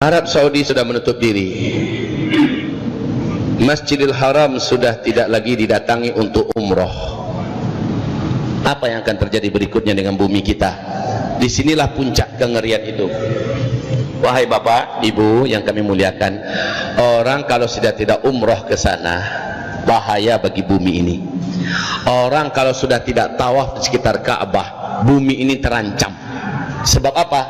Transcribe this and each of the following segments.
Arab Saudi sudah menutup diri. Masjidil Haram sudah tidak lagi didatangi untuk umroh. Apa yang akan terjadi berikutnya dengan bumi kita? Disinilah puncak kengerian itu. Wahai bapak, ibu yang kami muliakan, orang kalau sudah tidak umroh ke sana, bahaya bagi bumi ini. Orang kalau sudah tidak tawaf di sekitar Ka'bah, bumi ini terancam. Sebab apa?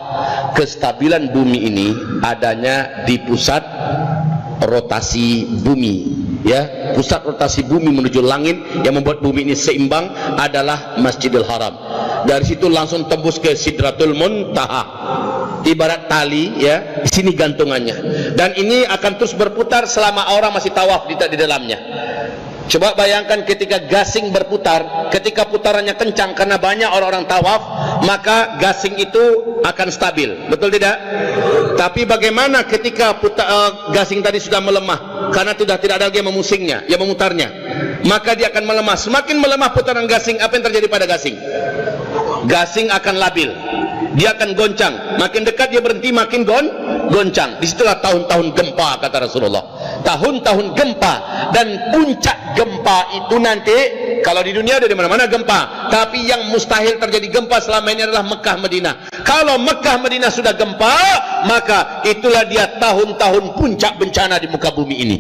Kestabilan bumi ini adanya di pusat rotasi bumi, ya, pusat rotasi bumi menuju langit. Yang membuat bumi ini seimbang adalah Masjidil Haram. Dari situ langsung tembus ke Sidratul Muntaha, ibarat tali, ya, di sini gantungannya. Dan ini akan terus berputar selama orang masih tawaf di dalamnya. Coba bayangkan ketika gasing berputar, ketika putarannya kencang karena banyak orang-orang tawaf, maka gasing itu akan stabil, betul tidak? Tapi bagaimana ketika gasing tadi sudah melemah karena sudah tidak ada lagi yang memusingnya, yang memutarnya, maka dia akan melemah. Semakin melemah putaran gasing, apa yang terjadi pada gasing? Gasing akan labil, dia akan goncang. Makin dekat dia berhenti, makin goncang. Disitulah tahun-tahun gempa, kata Rasulullah. Tahun-tahun gempa, dan puncak gempa itu nanti, kalau di dunia ada di mana-mana gempa, tapi yang mustahil terjadi gempa selama ini adalah Mekah Madinah. Kalau Mekah Madinah sudah gempa, maka itulah dia tahun-tahun puncak bencana di muka bumi ini.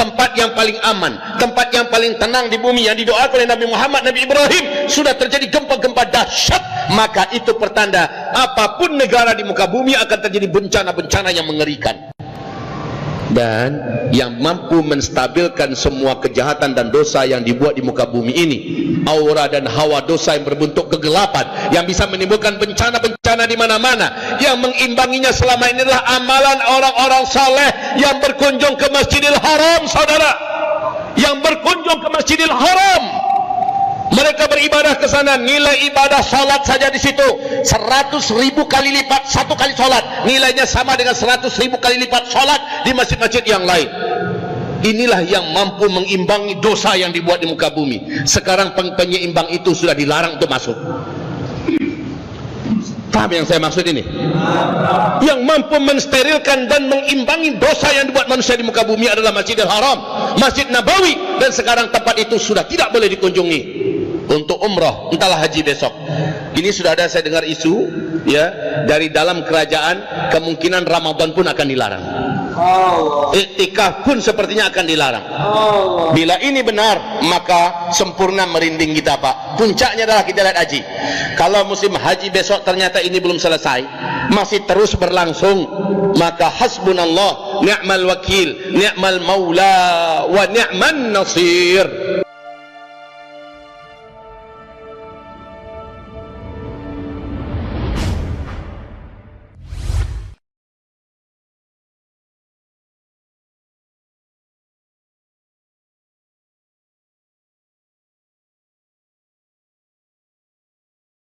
Tempat yang paling aman, tempat yang paling tenang di bumi, yang didoakan oleh Nabi Muhammad, Nabi Ibrahim, sudah terjadi gempa-gempa dahsyat, maka itu pertanda apapun negara di muka bumi akan terjadi bencana-bencana yang mengerikan. Dan yang mampu menstabilkan semua kejahatan dan dosa yang dibuat di muka bumi ini, aura dan hawa dosa yang berbentuk kegelapan, yang bisa menimbulkan bencana-bencana di mana-mana, yang mengimbanginya selama ini adalah amalan orang-orang saleh yang berkunjung ke Masjidil Haram, saudara, yang berkunjung ke Masjidil Haram. Mereka beribadah ke sana, nilai ibadah salat saja di situ 100.000 kali lipat satu kali salat, nilainya sama dengan 100.000 kali lipat salat di masjid-masjid yang lain. Inilah yang mampu mengimbangi dosa yang dibuat di muka bumi. Sekarang penyeimbang itu sudah dilarang untuk masuk. Paham yang saya maksud ini? Yang mampu mensterilkan dan mengimbangi dosa yang dibuat manusia di muka bumi adalah Masjidil Haram, Masjid Nabawi, dan sekarang tempat itu sudah tidak boleh dikunjungi untuk umrah, entahlah haji besok. Ini sudah ada, saya dengar isu, ya, dari dalam kerajaan, kemungkinan Ramadan pun akan dilarang. Iktikaf pun sepertinya akan dilarang. Bila ini benar, maka sempurna merinding kita, Pak. Puncaknya adalah kita lihat haji. Kalau musim haji besok ternyata ini belum selesai, masih terus berlangsung, maka hasbunallah, ni'mal wakil, ni'mal maula, wa ni'man nasir.